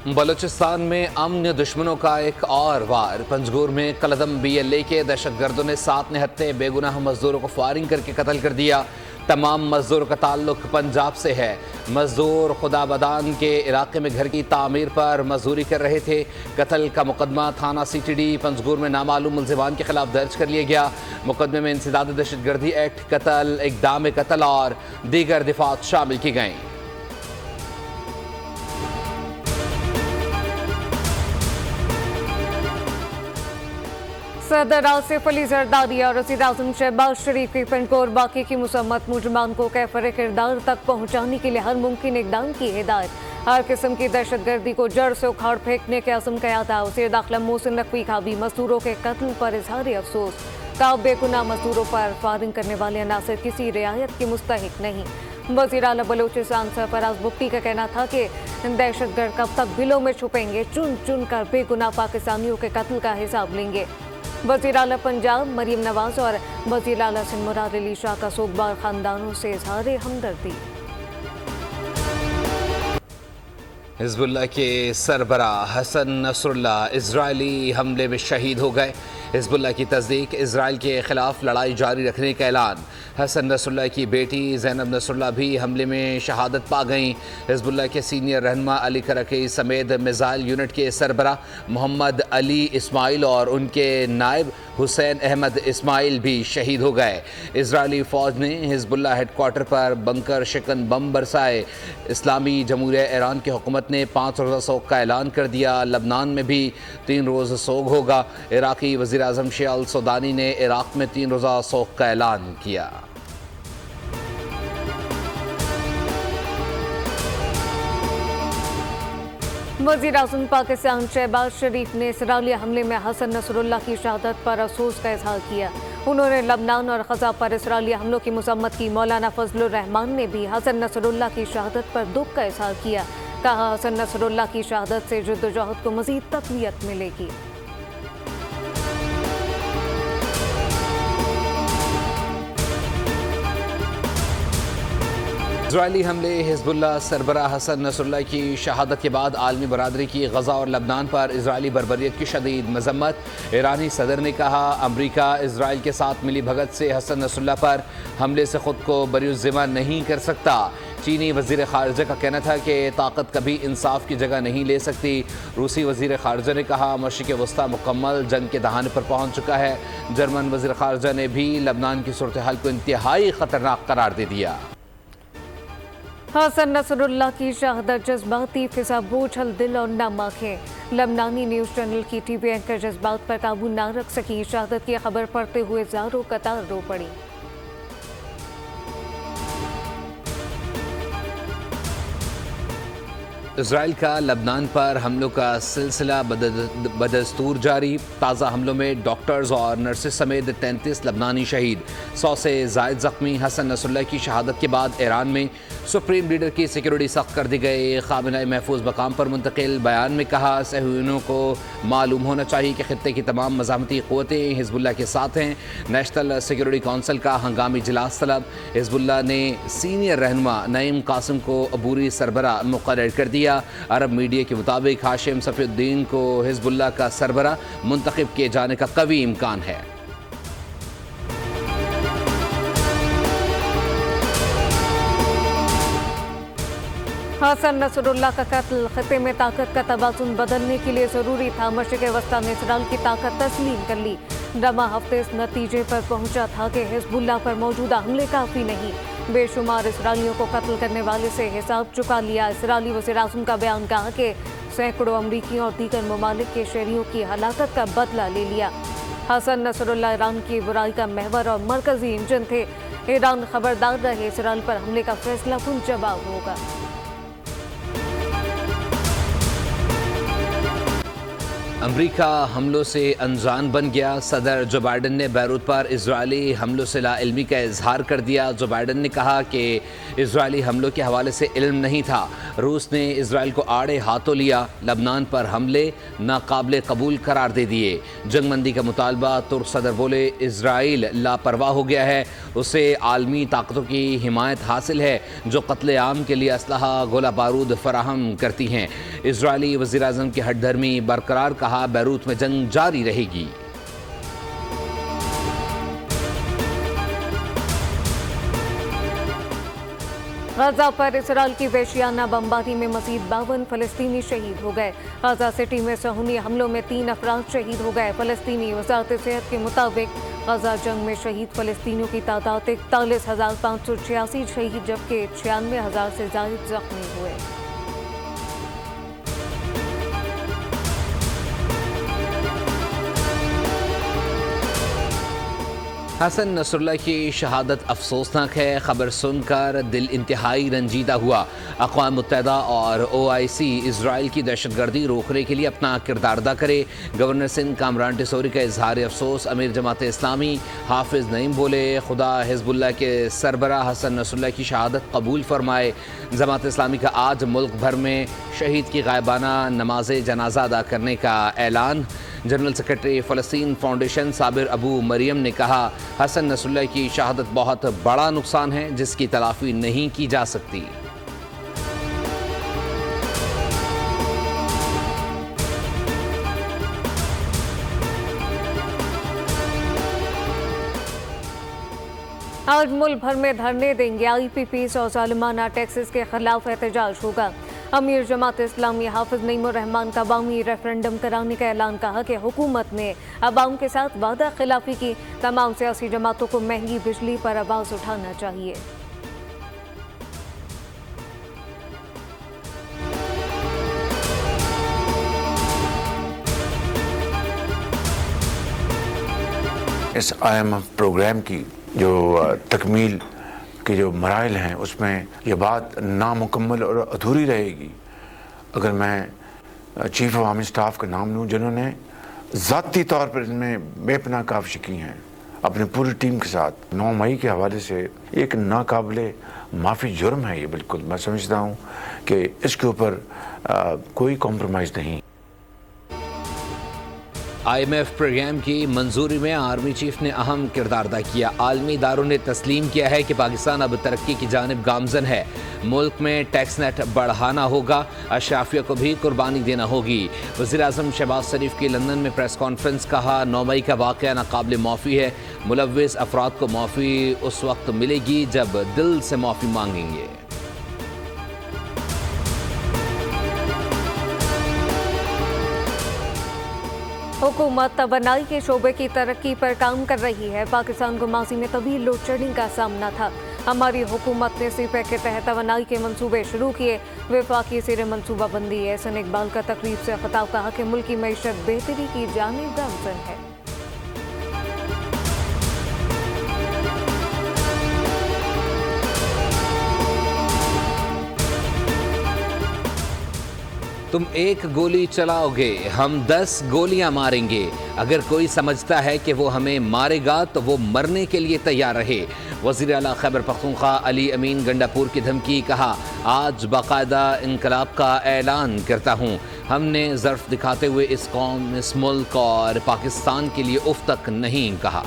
बलूचिस्तान में अमन दुश्मनों का एक और वार। पंजगुर में कलदम BLA के दहशतगर्दों ने 7 निहत्ते बेगुनाह मजदूरों को फायरिंग करके कत्ल कर दिया। तमाम मजदूरों का ताल्लुक पंजाब से है। मजदूर खुदाबदान के इलाके में घर की तामीर पर मजदूरी कर रहे थे। कत्ल का मुकदमा थाना CTD पंजगुर में नामालूम मुल्जिमान के खिलाफ दर्ज कर लिया गया। मुकदमे में इंसदाद दहशतगर्दी एक्ट, कत्ल, इक़दाम कत्ल और दीगर दिफात शामिल की गई। सदर आसिफ अली जरदारी और वज़ीर आज़म शहबाज शरीफ की पंजगुर बाकी की मुसम्मत मुजरमान को कैफर किरदार तक पहुँचाने के लिए हर मुमकिन इक़दाम की हिदायत। हर किस्म की दहशतगर्दी को जड़ से उखाड़ फेंकने के अज़म कहा था। वज़ीर दाखिला मोहसिन नकवी का भी मजदूरों के कत्ल पर इजहार अफसोस। कहा बेगुनाह मजदूरों पर फायरिंग करने वाले अनासर किसी रियायत के मुस्तहिक नहीं। वज़ीर आला बलूचिस्तान सरफराज बुख्ती का कहना था कि दहशतगर्द कब तक बिलों में छुपेंगे, चुन चुन कर बेगुनाह पाकिस्तानियों के कत्ल का हिसाब लेंगे। वज़ीर आला पंजाब मरीम नवाज और वज़ीर आला सिंध मुराद अली शाह का सोगवार खानदानों से इजहार हमदर्दी। हिज़्बुल्लाह के सरबराह हसन नसरुल्लाह इजरायली हमले में शहीद हो गए। हिज़्बुल्लाह की तस्दीक, इजराइल के खिलाफ लड़ाई जारी रखने का ऐलान। हसन नसरुल्लाह की बेटी ज़ैनब नसरुल्लाह भी हमले में शहादत पा गईं। हिज़्बुल्लाह के सीनियर रहनुमा अली करकी समेत मिसाइल यूनिट के सरबराह मोहम्मद अली इस्माइल और उनके नायब हुसैन अहमद इस्माइल भी शहीद हो गए। इजरायली फ़ौज ने हिज़्बुल्लाह हेडक्वार्टर पर बंकर शिकन बम बरसाए। इस्लामी जमहूरिया ईरान की हुकूमत ने 5 रोज़ा सोग का ऐलान कर दिया। लबनान में भी 3 रोज़ सोग होगा। इराक़ी वज़ीर आज़म शेख अल सुदानी ने इराक़ में 3 रोज़ा सोग का ऐलान किया। वज़ीर आज़म पाकिस्तान शहबाज शरीफ ने इसराइली हमले में हसन नसरुल्लाह की शहादत पर अफसोस का इजहार किया। उन्होंने लबनान और ग़ज़ा पर इसराइली हमलों की मज़म्मत की। मौलाना फजलुर रहमान ने भी हसन नसरुल्लाह की शहादत पर दुख का इजहार किया। कहा हसन नसरुल्लाह की शहादत से जद्दोजहद को मज़ीद तक़वियत मिलेगी। इजरायली हमले, हिज़्बुल्लाह सरबराह हसन नसरुल्लाह की शहादत के बाद आलमी बरादरी की ग़ज़ा और लबनान पर इजरायली बर्बरियत की शदीद मज़म्मत। ईरानी सदर ने कहा अमरीका इजराइल के साथ मिली भगत से हसन नसरुल्लाह पर हमले से ख़ुद को बरीउज़्ज़िम्मा नहीं कर सकता। चीनी वज़ीर ख़ारिजा का कहना था कि ताकत कभी इंसाफ की जगह नहीं ले सकती। रूसी वज़ीर ख़ारिजा ने कहा मशरिक़ वस्ता मुकम्मल जंग के दहाने पर पहुँच चुका है। जर्मन वज़ीर ख़ारिजा ने भी लबनान की सूरत हाल को इंतहाई ख़तरनाक करार दे दिया। हसन नसरुल्लाह की शहादत जज्बाती फिजा बोझल दिल और नम आंखें। लबनानी न्यूज़ चैनल की TV एंकर जज्बात पर काबू ना रख सकी। शहादत की खबर पढ़ते हुए ज़ारों कतार रो पड़ी। इजराइल का लबनान पर हमलों का सिलसिला बदस्तूर जारी। ताज़ा हमलों में डॉक्टर्स और नर्सेस समेत 33 लबनानी शहीद, 100 से ज़ायद ज़ख्मी। हसन नसरुल्लाह की शहादत के बाद ईरान में सुप्रीम लीडर की सिक्योरिटी सख्त कर दी गई। काबिना महफूज मकाम पर मुंतकिल बयान में कहा सहूनियों को मालूम होना चाहिए कि खित्ते की तमाम मज़ामती क़ुव्वतें हिज़्बुल्लाह के साथ हैं। नेशनल सिक्योरिटी कौंसिल का हंगामी इजलास तलब। हिज़्बुल्लाह ने सीनियर रहनुमा नईम कासिम को अबूरी सरबरा मुक़र्रर कर दिया। अरब मीडिया के मुताबिक हाशिम सफ़ीउद्दीन को हिज़्बुल्लाह का सरबरा मुंतखब किए जाने का कवी इम्कान है। हसन नसरुल्लाह का कत्ल खित्ते में ताकत का तवाज़ुन बदलने के लिए ज़रूरी था। मशरिक़ वस्ता ने इसराइल की ताकत तस्लीम कर ली। रमा हफ्ते इस नतीजे पर पहुंचा था कि हिज़्बुल्लाह पर मौजूदा हमले काफ़ी नहीं। बेशुमार इसराइलियों को कत्ल करने वाले से हिसाब चुका लिया। इसराइली वज़ीर आज़म का बयान कहा कि सैकड़ों अमरीकी और दीगर ममालिक के शहरियों की हलाकत का बदला ले लिया। हसन नसरुल्लाह ईरान की बुराई का महवर और मरकज़ी इंजन थे। ईरान खबरदार रहे, इसराइल पर हमले का फैसला कुन जवाब होगा। अमरीका हमलों से अनजान बन गया। सदर जो बाइडन ने बैरूत पर इजरायली हमलों से लाइल्मी का इजहार कर दिया। जो बाइडन ने कहा कि इजरायली हमलों के हवाले से इल्म नहीं था। रूस ने इजराइल को आड़े हाथों लिया। लबनान पर हमले नाकाबिले कबूल करार दे दिए। जंगबंदी का मुतालबा। तुर्क सदर बोले इजराइल लापरवाह हो गया है, उसे आलमी ताकतों की हिमायत हासिल है जो कत्ले आम के लिए असलहा गोला बारूद फराहम करती हैं। इजरायली वज़ीर आज़म की हठधर्मी बरकरार। कहा बैरूत में जंग जारी रहेगी। गाजा पर इसराइल की वहशियाना बमबारी में मजीद 52 फलस्तीनी शहीद हो गए। गाजा सिटी में सहूनी हमलों में 3 अफराद शहीद हो गए। फलस्तीनी वजारत सेहत के मुताबिक गाजा जंग में शहीद फलस्तीनियों की तादाद 41,586 शहीद जबकि 96,000 से ज्यादा जख्मी हुए। हसन नसरुल्लाह की शहादत अफसोसनाक है। खबर सुनकर दिल इंतहाई रंजीदा हुआ। अक़वाम मुत्तहिदा और OIC इजराइल की दहशतगर्दी रोकने के लिए अपना किरदार अदा करे। गवर्नर सिंध कामरान टिसोरी का इजहार अफसोस। अमीर जमात इस्लामी हाफिज नईम बोले खुदा हिजबुल्लाह के सरबरा हसन नसरुल्लाह की शहादत कबूल फरमाए। जमात इस्लामी का आज मुल्क भर में शहीद की गायबाना नमाज जनाजा अदा करने का ऐलान। जनरल सेक्रेटरी फ़लस्तीन फाउंडेशन साबिर अबू मरियम ने कहा हसन नसरुल्लाह की शहादत बहुत बड़ा नुकसान है जिसकी तलाफी नहीं की जा सकती। आज मुल्क भर में धरने देंगे। IPPs और जालिमाना टैक्सेस के खिलाफ एहतजाज होगा। अमीर जमात इस्लामी हाफिज नईमुर रहमान का अवामी रेफरेंडम कराने का ऐलान। कहा कि हुकूमत ने अवाम के साथ वादा खिलाफी की। तमाम सियासी जमातों को महंगी बिजली पर आवाज उठाना चाहिए। इस IMF प्रोग्राम की जो तकमील के जो मराइल हैं उसमें ये बात नामुकम्मल और अधूरी रहेगी अगर मैं चीफ अवामी स्टाफ का नाम लूँ जिन्होंने ज़ाती तौर पर इसमें बेपनाह काविश की हैं अपनी पूरी टीम के साथ। 9 मई के हवाले से एक नाकाबिले माफ़ी जुर्म है ये। बिल्कुल मैं समझता हूँ कि इसके ऊपर कोई कॉम्प्रोमाइज़ नहीं। IMF प्रोग्राम की मंजूरी में आर्मी चीफ ने अहम किरदार अदा किया। आलमी इदारों ने तस्लीम किया है कि पाकिस्तान अब तरक्की की जानिब गामजन है। मुल्क में टैक्स नेट बढ़ाना होगा। अशराफिया को भी कुर्बानी देना होगी। वज़ीर आज़म शहबाज शरीफ की लंदन में प्रेस कॉन्फ्रेंस। कहा 9 मई का वाक़या नाकाबिले माफ़ी है। मुलव्विस अफराद को माफ़ी उस वक्त मिलेगी जब दिल से माफ़ी मांगेंगे। हुकूमत तवानाई के शोबे की तरक्की पर काम कर रही है। पाकिस्तान को माजी में तवील लोड शेडिंग का सामना था। हमारी हुकूमत ने CPEC के तहत तवानाई के मंसूबे शुरू किए। वफाकी सिरे मंसूबा बंदी है। एहसन इकबाल का तकरीब से खिताब। कहा कि मुल्क की मईशत बेहतरी की जानिब गामजन है। तुम एक गोली चलाओगे, हम 10 गोलियां मारेंगे। अगर कोई समझता है कि वो हमें मारेगा तो वो मरने के लिए तैयार रहे। वज़ीर आला खैबर पख्तूनख्वा अली अमीन गंडापुर की धमकी। कहा आज बाकायदा इनकलाब का ऐलान करता हूँ। हमने ज़र्फ दिखाते हुए इस कौम, इस मुल्क और पाकिस्तान के लिए उफ तक नहीं कहा।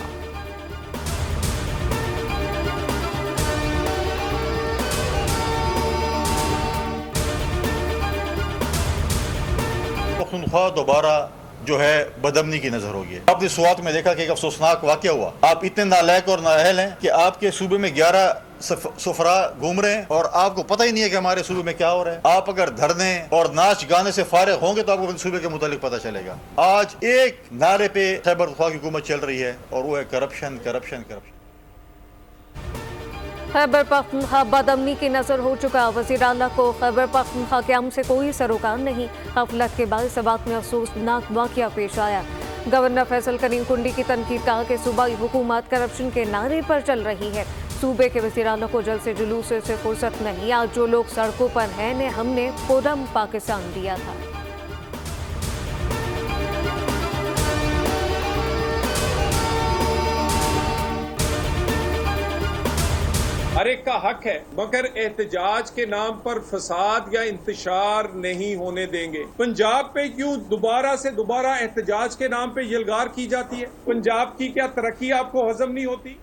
पख्तूनख्वा दोबारा जो है बदमनी की नजर होगी। आपने शुरुआत में देखा कि एक अफसोसनाक वाकया हुआ। आप इतने नालायक और नाअहल हैं कि आपके सूबे में 11 सफरा घूम रहे हैं और आपको पता ही नहीं है कि हमारे सूबे में क्या हो रहा है। आप अगर धरने और नाच गाने से फारिग होंगे तो आपको सूबे के मुतालिक पता चलेगा। आज एक नारे पे खैबर पख्तूनख्वा की हुकूमत चल रही है और वो है corruption, corruption, corruption. Khyber Pakhtunkhwa बदअमनी की नजर हो चुका। वज़ीर आला को खैबर पख्तूनख्वा के अमन से कोई सरोकार नहीं। गफलत के बाद सबात में अफसोसनाक वाकया पेश आया। गवर्नर फैसल करीम कुंडी की तनकीद। कहा कि सूबाई हुकूमत करप्शन के नारे पर चल रही है। सूबे के वज़ीर आला को जल्द से जुलूस से फुर्सत नहीं। आज जो लोग सड़कों पर हैं ने हमने पूरम पाकिस्तान दिया था। हर एक का हक है, मगर एहतजाज के नाम पर फसाद या इंतशार नहीं होने देंगे। पंजाब पे क्यों दोबारा से दोबारा एहतजाज के नाम पे यलगार की जाती है? पंजाब की क्या तरक्की आपको हजम नहीं होती?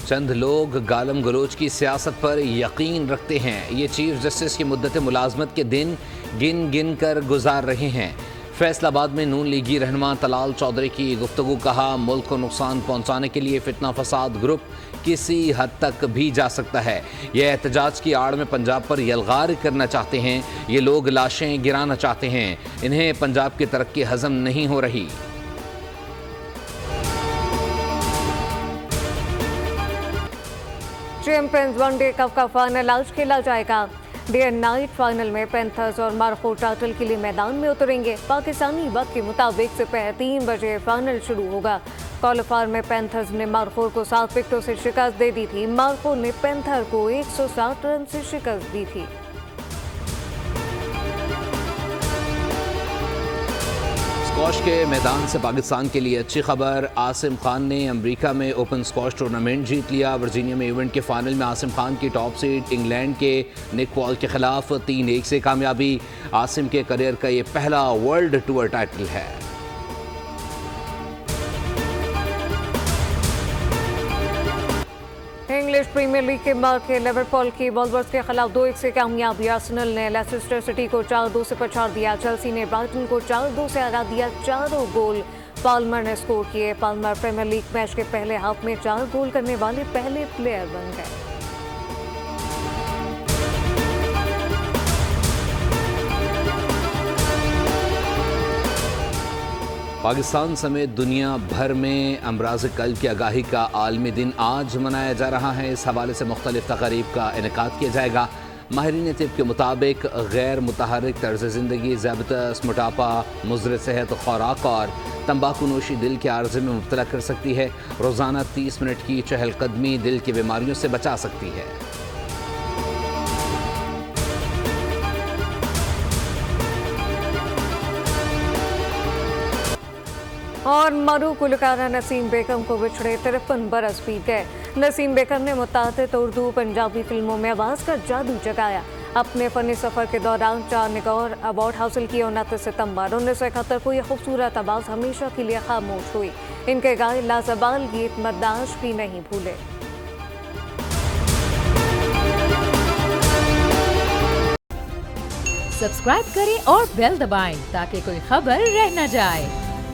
चंद लोग गालम गलोच की सियासत पर यकीन रखते हैं। ये चीफ जस्टिस की मुद्दत मुलाजमत के दिन गिन गिन कर गुजार रहे हैं। फैसलाबाद में नून लीगी रहनुमा तलाल चौधरी की गुफ्तगू, कहा मुल्क को नुकसान पहुंचाने के लिए फितना फसाद ग्रुप किसी हद तक भी जा सकता है। ये एहतजाज की आड़ में पंजाब पर यलगार करना चाहते हैं। ये लोग लाशें गिराना चाहते हैं। इन्हें पंजाब की तरक्की हजम नहीं हो रही। चैंपियंस वनडे कप का फाइनल आज खेला जाएगा। डे एंड नाइट फाइनल में पैंथर्स और मार्को टाइटल के लिए मैदान में उतरेंगे। पाकिस्तानी वक्त के मुताबिक सुबह 3 बजे फाइनल शुरू होगा। क्वालिफायर में पैंथर्स ने मार्को को 7 विकेटों से शिकस्त दे दी थी। मार्को ने पैंथर को 160 रन से शिकस्त दी थी। स्क्वॉश के मैदान से पाकिस्तान के लिए अच्छी खबर। आसिम खान ने अमेरिका में ओपन स्क्वॉश टूर्नामेंट जीत लिया। वर्जीनिया में इवेंट के फाइनल में आसिम खान की टॉप सीड इंग्लैंड के निक पॉल के खिलाफ 3-1 से कामयाबी। आसिम के करियर का ये पहला वर्ल्ड टूर टाइटल है। इंग्लिश प्रीमियर लीग के मौके लिवरपूल की वोल्वर्स के खिलाफ 2-1 से कामयाबी। आर्सेनल ने लेस्टर सिटी को 4-2 से पछाड़ दिया। चेल्सी ने ब्राइटन को 4-2 से हरा दिया। चारों गोल पाल्मर ने स्कोर किए। पाल्मर प्रीमियर लीग मैच के पहले हाफ में 4 गोल करने वाले पहले प्लेयर बन गए। पाकिस्तान समेत दुनिया भर में अमराज कल्ब की आगाही का आलमी दिन आज मनाया जा रहा है। इस हवाले से मुख्तलिफ तकारीब का इनेकाद किया जाएगा। माहिरीन तिब के मुताबिक गैर मुतहर्रिक तर्ज ज़िंदगी, ज़बतस, मोटापा, मुज़र सेहत, खुराक और तंबाकू नोशी दिल के आर्जे में मुब्तला कर सकती है। रोज़ाना 30 मिनट की चहलकदमी दिल की बीमारियों से बचा सकती है। और मरू गुलकारा नसीम बेगम को बिछड़े 53 बरस बीत गए। नसीम बेगम ने मुतादिद उर्दू पंजाबी फिल्मों में आवाज़ का जादू जगाया। अपने फ़नी सफ़र के दौरान 4 निगौर अवार्ड हासिल किए। 29 सितंबर 1971 को यह खूबसूरत आवाज़ हमेशा के लिए खामोश हुई। इनके गाए लाजवाल गीत मर्दाश्त भी नहीं भूले। सब्सक्राइब करें और बेल दबाएं ताकि कोई खबर रह न जाए।